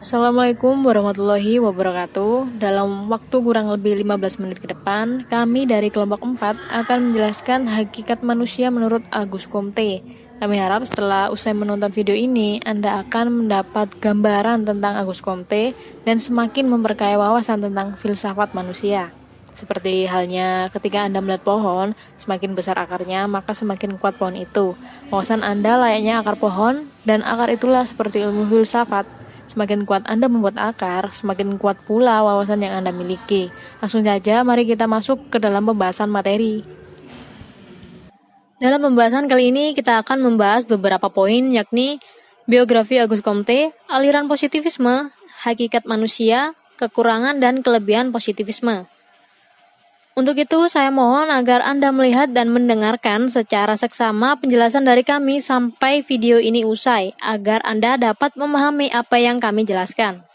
Assalamualaikum warahmatullahi wabarakatuh. Dalam waktu kurang lebih 15 menit ke depan, kami dari kelompok 4 akan menjelaskan hakikat manusia menurut Auguste Comte. Kami harap setelah usai menonton video ini, Anda akan mendapat gambaran tentang Auguste Comte dan semakin memperkaya wawasan tentang filsafat manusia. Seperti halnya ketika Anda melihat pohon, semakin besar akarnya, maka semakin kuat pohon itu. Wawasan Anda layaknya akar pohon, dan akar itulah seperti ilmu filsafat. Semakin kuat Anda membuat akar, semakin kuat pula wawasan yang Anda miliki. Langsung saja, mari kita masuk ke dalam pembahasan materi. Dalam pembahasan kali ini, kita akan membahas beberapa poin, yakni biografi Auguste Comte, aliran positivisme, hakikat manusia, kekurangan dan kelebihan positivisme. Untuk itu, saya mohon agar Anda melihat dan mendengarkan secara seksama penjelasan dari kami sampai video ini usai, agar Anda dapat memahami apa yang kami jelaskan.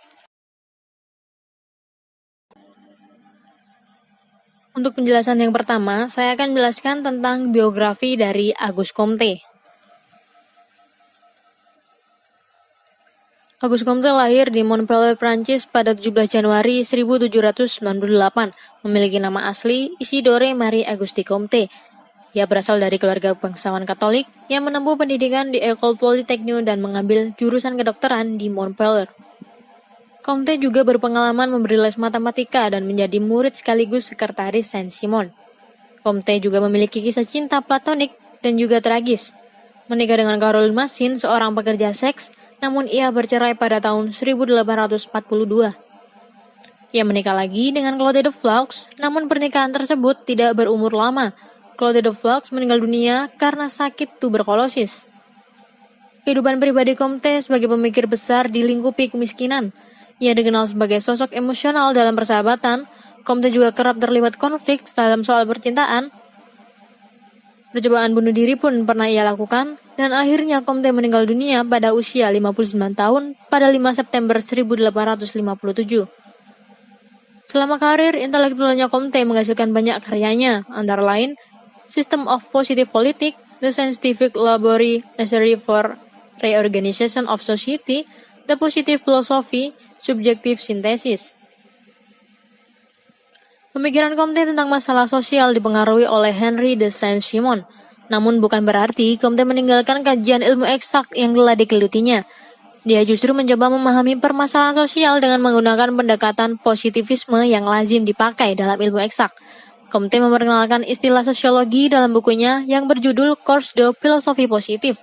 Untuk penjelasan yang pertama, saya akan menjelaskan tentang biografi dari Auguste Comte. Auguste Comte lahir di Montpellier, Prancis pada 17 Januari 1798, memiliki nama asli Isidore Marie Auguste Comte. Ia berasal dari keluarga bangsawan Katolik yang menempuh pendidikan di École Polytechnique dan mengambil jurusan kedokteran di Montpellier. Comte juga berpengalaman memberi les matematika dan menjadi murid sekaligus sekretaris Saint-Simon. Comte juga memiliki kisah cinta platonik dan juga tragis. Menikah dengan Caroline Massin, seorang pekerja seks, namun ia bercerai pada tahun 1842. Ia menikah lagi dengan Claude de Vaux, namun pernikahan tersebut tidak berumur lama. Claude de Vaux meninggal dunia karena sakit tuberkulosis. Kehidupan pribadi Comte sebagai pemikir besar dilingkupi kemiskinan. Ia dikenal sebagai sosok emosional dalam persahabatan. Comte juga kerap terlibat konflik dalam soal percintaan. Percobaan bunuh diri pun pernah ia lakukan, dan akhirnya Comte meninggal dunia pada usia 59 tahun pada 5 September 1857. Selama karir intelektualnya, Comte menghasilkan banyak karyanya, antara lain System of Positive Politics, The Scientific Laboratory Necessary for Reorganization of Society, The Positive Philosophy, Subjective Synthesis. Pemikiran Comte tentang masalah sosial dipengaruhi oleh Henry de Saint-Simon, namun bukan berarti Comte meninggalkan kajian ilmu eksak yang telah digelutinya. Dia justru mencoba memahami permasalahan sosial dengan menggunakan pendekatan positivisme yang lazim dipakai dalam ilmu eksak. Comte memperkenalkan istilah sosiologi dalam bukunya yang berjudul Cours de Philosophie Positive,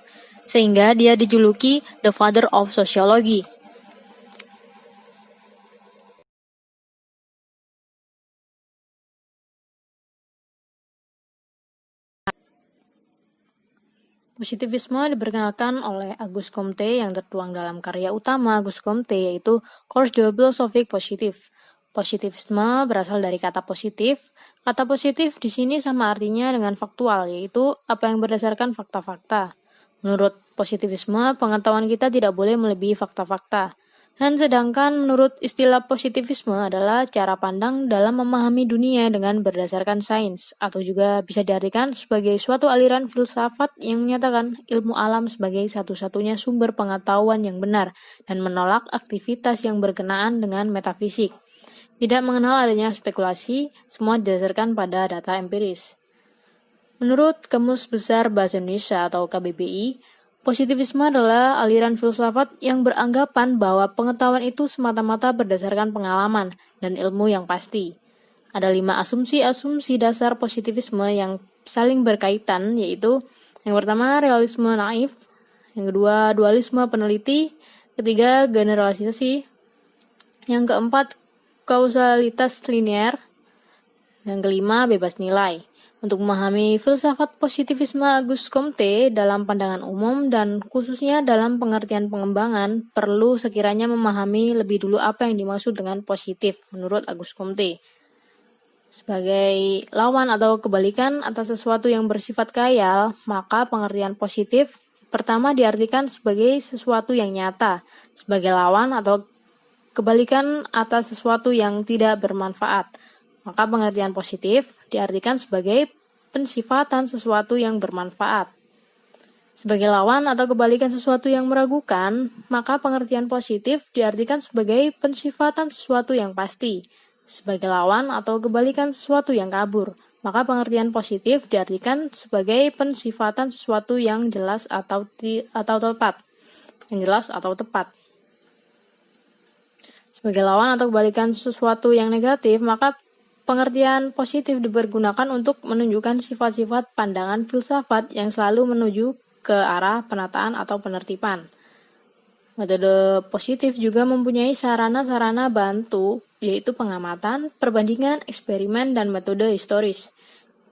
sehingga dia dijuluki The Father of Sociology. Positivisme diperkenalkan oleh Auguste Comte yang tertuang dalam karya utama Auguste Comte, yaitu Cours de Philosophie Positive. Positivisme berasal dari kata positif. Kata positif di sini sama artinya dengan faktual, yaitu apa yang berdasarkan fakta-fakta. Menurut positivisme, pengetahuan kita tidak boleh melebihi fakta-fakta. Dan sedangkan menurut istilah positivisme adalah cara pandang dalam memahami dunia dengan berdasarkan sains, atau juga bisa diartikan sebagai suatu aliran filsafat yang menyatakan ilmu alam sebagai satu-satunya sumber pengetahuan yang benar dan menolak aktivitas yang berkenaan dengan metafisik. Tidak mengenal adanya spekulasi, semua didasarkan pada data empiris. Menurut Kamus Besar Bahasa Indonesia atau KBBI, positivisme adalah aliran filsafat yang beranggapan bahwa pengetahuan itu semata-mata berdasarkan pengalaman dan ilmu yang pasti. Ada 5 asumsi-asumsi dasar positivisme yang saling berkaitan, yaitu yang pertama realisme naif, yang kedua dualisme peneliti, ketiga generalisasi, yang keempat kausalitas linear, yang kelima bebas nilai. Untuk memahami filsafat positivisme Auguste Comte dalam pandangan umum dan khususnya dalam pengertian pengembangan, perlu sekiranya memahami lebih dulu apa yang dimaksud dengan positif menurut Auguste Comte. Sebagai lawan atau kebalikan atas sesuatu yang bersifat khayal, maka pengertian positif pertama diartikan sebagai sesuatu yang nyata, sebagai lawan atau kebalikan atas sesuatu yang tidak bermanfaat. Maka pengertian positif diartikan sebagai pensifatan sesuatu yang bermanfaat. Sebagai lawan atau kebalikan sesuatu yang meragukan, maka pengertian positif diartikan sebagai pensifatan sesuatu yang pasti. Sebagai lawan atau kebalikan sesuatu yang kabur, maka pengertian positif diartikan sebagai pensifatan sesuatu yang jelas atau tepat. Yang jelas atau tepat. Sebagai lawan atau kebalikan sesuatu yang negatif, maka pengertian positif dipergunakan untuk menunjukkan sifat-sifat pandangan filsafat yang selalu menuju ke arah penataan atau penertiban. Metode positif juga mempunyai sarana-sarana bantu, yaitu pengamatan, perbandingan, eksperimen, dan metode historis.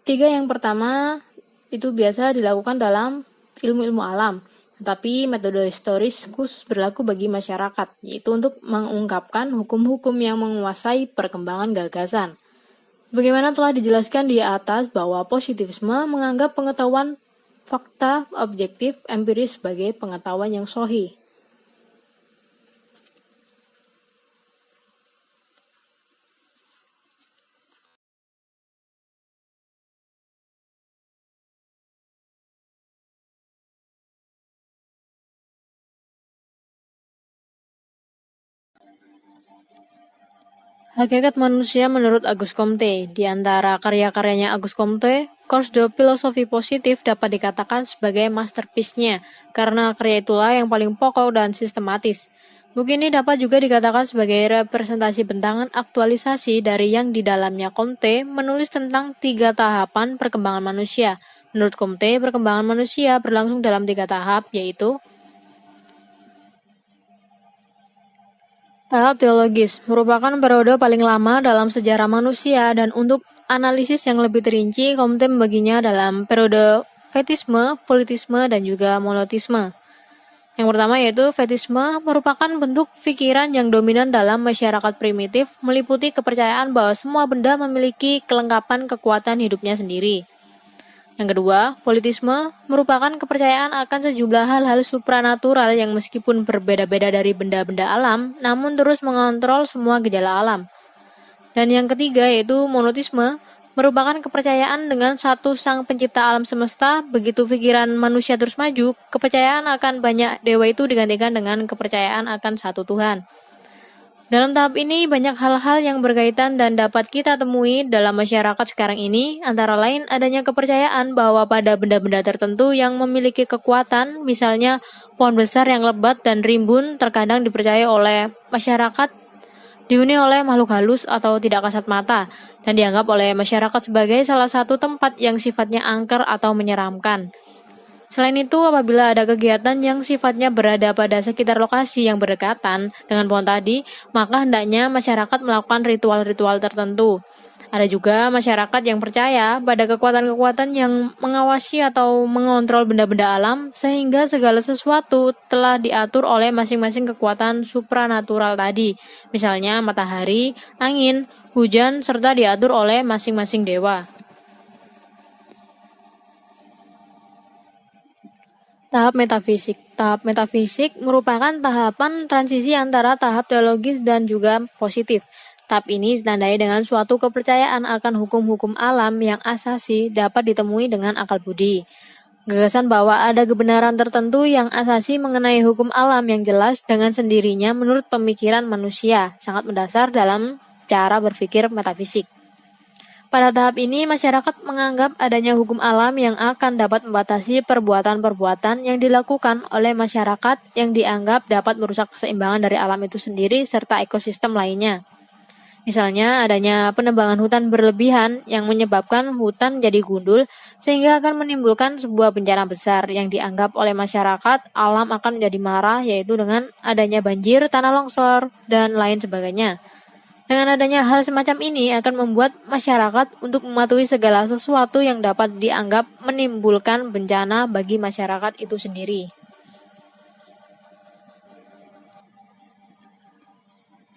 3 yang pertama itu biasa dilakukan dalam ilmu-ilmu alam, tetapi metode historis khusus berlaku bagi masyarakat, yaitu untuk mengungkapkan hukum-hukum yang menguasai perkembangan gagasan. Bagaimana telah dijelaskan di atas bahwa positivisme menganggap pengetahuan fakta objektif empiris sebagai pengetahuan yang sahih. Hakikat manusia menurut Auguste Comte. Di antara karya-karyanya Auguste Comte, Cours de Philosophie Positif dapat dikatakan sebagai masterpiece-nya, karena karya itulah yang paling pokok dan sistematis. Buku ini dapat juga dikatakan sebagai representasi bentangan aktualisasi dari yang di dalamnya Comte menulis tentang 3 tahapan perkembangan manusia. Menurut Comte, perkembangan manusia berlangsung dalam 3 tahap, yaitu tahap teologis merupakan periode paling lama dalam sejarah manusia, dan untuk analisis yang lebih terinci, Comte membaginya dalam periode fetisme, politisme, dan juga monotisme. Yang pertama yaitu fetisme merupakan bentuk pikiran yang dominan dalam masyarakat primitif, meliputi kepercayaan bahwa semua benda memiliki kelengkapan kekuatan hidupnya sendiri. Yang kedua, politisme merupakan kepercayaan akan sejumlah hal-hal supranatural yang meskipun berbeda-beda dari benda-benda alam, namun terus mengontrol semua gejala alam. Dan yang ketiga yaitu monotisme, merupakan kepercayaan dengan satu sang pencipta alam semesta. Begitu pikiran manusia terus maju, kepercayaan akan banyak dewa itu digantikan dengan kepercayaan akan satu Tuhan. Dalam tahap ini, banyak hal-hal yang berkaitan dan dapat kita temui dalam masyarakat sekarang ini, antara lain adanya kepercayaan bahwa pada benda-benda tertentu yang memiliki kekuatan, misalnya pohon besar yang lebat dan rimbun, terkadang dipercaya oleh masyarakat dihuni oleh makhluk halus atau tidak kasat mata, dan dianggap oleh masyarakat sebagai salah satu tempat yang sifatnya angker atau menyeramkan. Selain itu, apabila ada kegiatan yang sifatnya berada pada sekitar lokasi yang berdekatan dengan pohon tadi, maka hendaknya masyarakat melakukan ritual-ritual tertentu. Ada juga masyarakat yang percaya pada kekuatan-kekuatan yang mengawasi atau mengontrol benda-benda alam, sehingga segala sesuatu telah diatur oleh masing-masing kekuatan supranatural tadi. Misalnya matahari, angin, hujan, serta diatur oleh masing-masing dewa. Tahap metafisik. Tahap metafisik merupakan tahapan transisi antara tahap teologis dan juga positif. Tahap ini ditandai dengan suatu kepercayaan akan hukum-hukum alam yang asasi dapat ditemui dengan akal budi. Gagasan bahwa ada kebenaran tertentu yang asasi mengenai hukum alam yang jelas dengan sendirinya menurut pemikiran manusia sangat mendasar dalam cara berpikir metafisik. Pada tahap ini, masyarakat menganggap adanya hukum alam yang akan dapat membatasi perbuatan-perbuatan yang dilakukan oleh masyarakat yang dianggap dapat merusak keseimbangan dari alam itu sendiri serta ekosistem lainnya. Misalnya, adanya penebangan hutan berlebihan yang menyebabkan hutan menjadi gundul sehingga akan menimbulkan sebuah bencana besar yang dianggap oleh masyarakat alam akan menjadi marah, yaitu dengan adanya banjir, tanah longsor, dan lain sebagainya. Dengan adanya hal semacam ini akan membuat masyarakat untuk mematuhi segala sesuatu yang dapat dianggap menimbulkan bencana bagi masyarakat itu sendiri.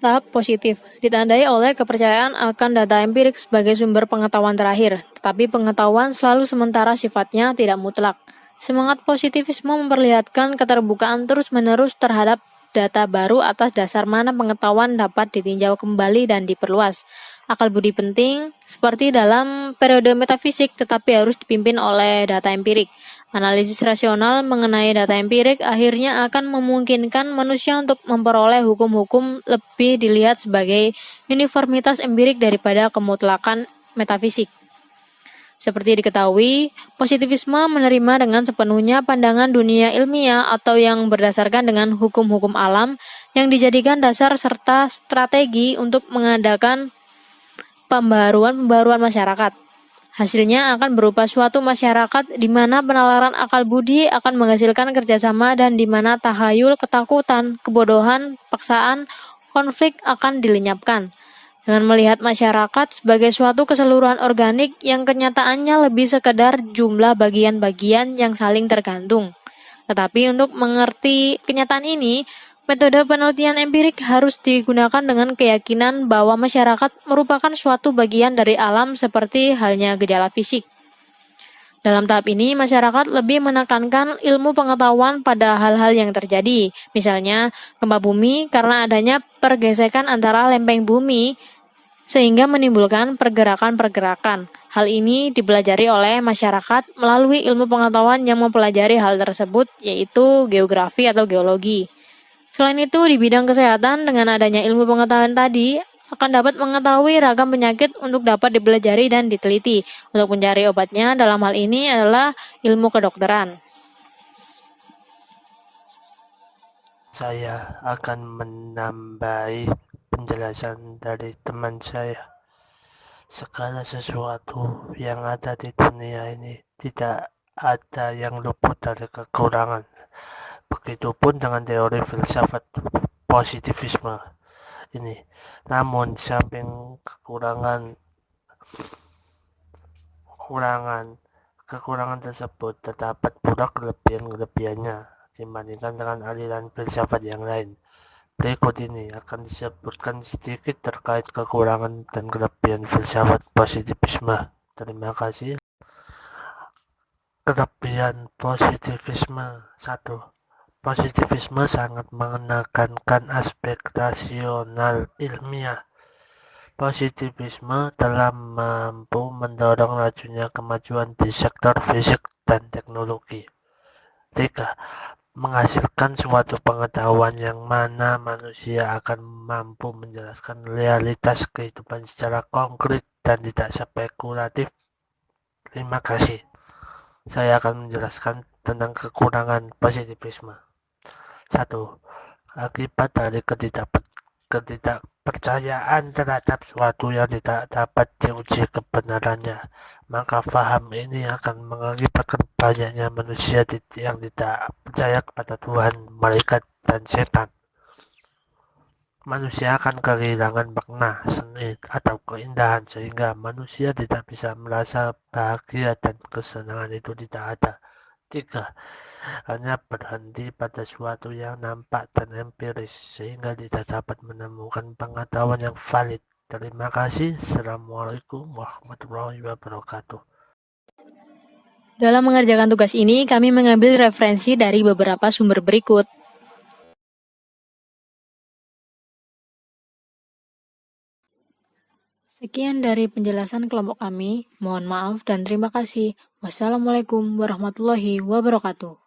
Tahap positif ditandai oleh kepercayaan akan data empirik sebagai sumber pengetahuan terakhir, tetapi pengetahuan selalu sementara sifatnya tidak mutlak. Semangat positivisme memperlihatkan keterbukaan terus-menerus terhadap data baru atas dasar mana pengetahuan dapat ditinjau kembali dan diperluas. Akal budi penting, seperti dalam periode metafisik, tetapi harus dipimpin oleh data empirik. Analisis rasional mengenai data empirik akhirnya akan memungkinkan manusia untuk memperoleh hukum-hukum lebih dilihat sebagai uniformitas empirik daripada kemutlakan metafisik. Seperti diketahui, positivisme menerima dengan sepenuhnya pandangan dunia ilmiah atau yang berdasarkan dengan hukum-hukum alam yang dijadikan dasar serta strategi untuk mengadakan pembaruan masyarakat. Hasilnya akan berupa suatu masyarakat di mana penalaran akal budi akan menghasilkan kerjasama dan di mana tahayul, ketakutan, kebodohan, paksaan, konflik akan dilenyapkan. Dengan melihat masyarakat sebagai suatu keseluruhan organik yang kenyataannya lebih sekedar jumlah bagian-bagian yang saling tergantung. Tetapi untuk mengerti kenyataan ini, metode penelitian empirik harus digunakan dengan keyakinan bahwa masyarakat merupakan suatu bagian dari alam seperti halnya gejala fisik. Dalam tahap ini, masyarakat lebih menekankan ilmu pengetahuan pada hal-hal yang terjadi. Misalnya, gempa bumi karena adanya pergesekan antara lempeng bumi sehingga menimbulkan pergerakan-pergerakan. Hal ini dipelajari oleh masyarakat melalui ilmu pengetahuan yang mempelajari hal tersebut, yaitu geografi atau geologi. Selain itu, di bidang kesehatan, dengan adanya ilmu pengetahuan tadi, akan dapat mengetahui ragam penyakit untuk dapat dipelajari dan diteliti. Untuk mencari obatnya, dalam hal ini adalah ilmu kedokteran. Saya akan menambahi penjelasan dari teman saya. Segala sesuatu yang ada di dunia ini tidak ada yang luput dari kekurangan. Begitupun dengan teori filsafat positivisme ini. Namun, di samping kekurangan tersebut, terdapat pula kelebihan-kelebihannya dibandingkan dengan aliran filsafat yang lain. Berikut ini akan disebutkan sedikit terkait kekurangan dan kelebihan filsafat positivisme. Terima kasih. Kelebihan positivisme 1. Positivisme sangat menekankan aspek rasional ilmiah. Positivisme telah mampu mendorong lajunya kemajuan di sektor fisik dan teknologi. 3. Menghasilkan suatu pengetahuan yang mana manusia akan mampu menjelaskan realitas kehidupan secara konkret dan tidak spekulatif. Terima kasih. Saya akan menjelaskan tentang kekurangan positivisme. 1. Akibat dari ketidakpercayaan terhadap suatu yang tidak dapat diuji kebenarannya, maka paham ini akan mengakibatkan banyaknya manusia yang tidak percaya kepada Tuhan, malaikat, dan setan. Manusia akan kehilangan makna, seni, atau keindahan sehingga manusia tidak bisa merasa bahagia dan kesenangan itu tidak ada. 3. Hanya berhenti pada suatu yang nampak dan empiris sehingga tidak dapat menemukan pengetahuan yang valid. Terima kasih. Assalamualaikum warahmatullahi wabarakatuh. Dalam mengerjakan tugas ini, kami mengambil referensi dari beberapa sumber berikut. Sekian dari penjelasan kelompok kami. Mohon maaf dan terima kasih. Wassalamualaikum warahmatullahi wabarakatuh.